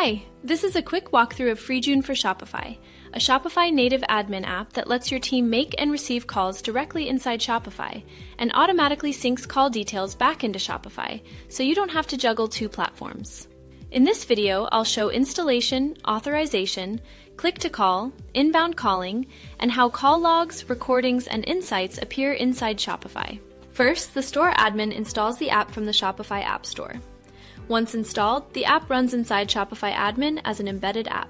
Hi, this is a quick walkthrough of FreJun for Shopify, a Shopify native admin app that lets your team make and receive calls directly inside Shopify and automatically syncs call details back into Shopify, so you don't have to juggle two platforms. In this video, I'll show installation, authorization, click to call, inbound calling, and how call logs, recordings, and insights appear inside Shopify. First, the store admin installs the app from the Shopify App Store. Once installed, the app runs inside Shopify Admin as an embedded app.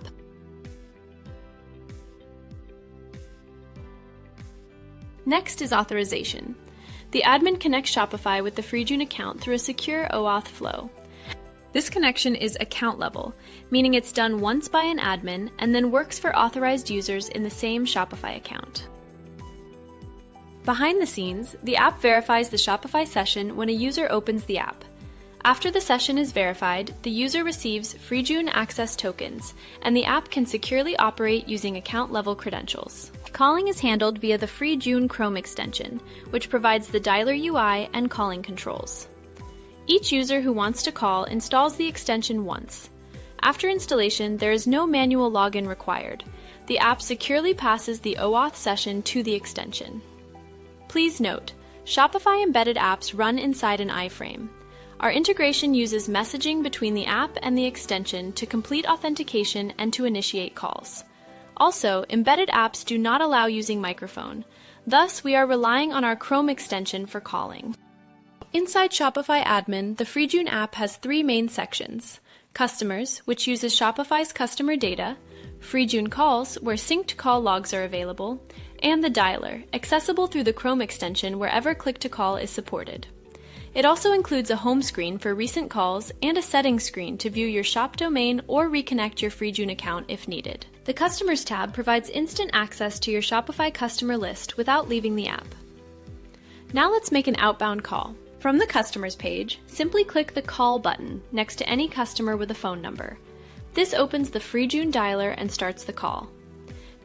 Next is authorization. The admin connects Shopify with the FreJun account through a secure OAuth flow. This connection is account level, meaning it's done once by an admin and then works for authorized users in the same Shopify account. Behind the scenes, the app verifies the Shopify session when a user opens the app. After the session is verified, the user receives FreJun access tokens, and the app can securely operate using account-level credentials. Calling is handled via the FreJun Chrome extension, which provides the dialer UI and calling controls. Each user who wants to call installs the extension once. After installation, there is no manual login required. The app securely passes the OAuth session to the extension. Please note, Shopify embedded apps run inside an iframe. Our integration uses messaging between the app and the extension to complete authentication and to initiate calls. Also, embedded apps do not allow using microphone. Thus, we are relying on our Chrome extension for calling. Inside Shopify Admin, the FreJun app has three main sections: Customers, which uses Shopify's customer data; FreJun Calls, where synced call logs are available; and the Dialer, accessible through the Chrome extension wherever click-to-call is supported. It also includes a home screen for recent calls and a settings screen to view your shop domain or reconnect your FreJun account if needed. The Customers tab provides instant access to your Shopify customer list without leaving the app. Now let's make an outbound call. From the Customers page, simply click the Call button next to any customer with a phone number. This opens the FreJun dialer and starts the call.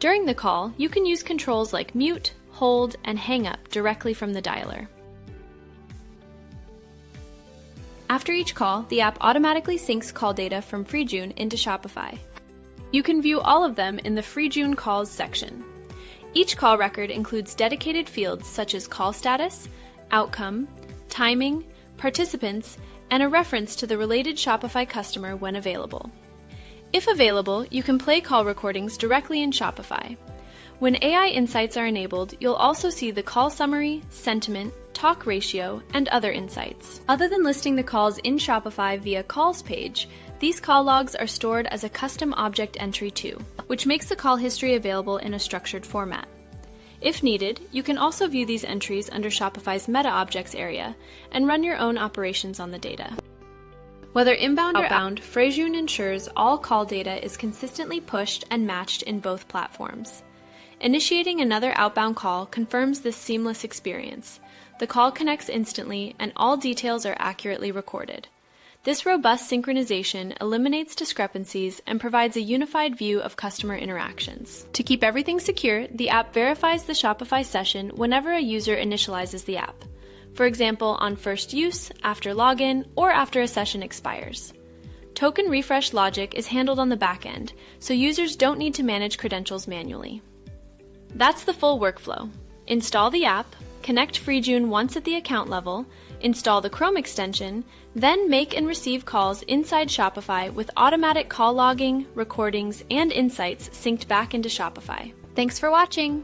During the call, you can use controls like mute, hold, and hang up directly from the dialer. After each call, the app automatically syncs call data from FreJun into Shopify. You can view all of them in the FreJun Calls section. Each call record includes dedicated fields such as call status, outcome, timing, participants, and a reference to the related Shopify customer when available. If available, you can play call recordings directly in Shopify. When AI insights are enabled, you'll also see the call summary, sentiment, talk ratio, and other insights. Other than listing the calls in Shopify via Calls page, these call logs are stored as a custom object entry too, which makes the call history available in a structured format. If needed, you can also view these entries under Shopify's Meta Objects area and run your own operations on the data. Whether inbound or outbound, FreJun ensures all call data is consistently pushed and matched in both platforms. Initiating another outbound call confirms this seamless experience. The call connects instantly and all details are accurately recorded. This robust synchronization eliminates discrepancies and provides a unified view of customer interactions. To keep everything secure, the app verifies the Shopify session whenever a user initializes the app. For example, on first use, after login, or after a session expires. Token refresh logic is handled on the back end, so users don't need to manage credentials manually. That's the full workflow. Install the app, connect FreJun once at the account level, install the Chrome extension, then make and receive calls inside Shopify with automatic call logging, recordings, and insights synced back into Shopify. Thanks for watching!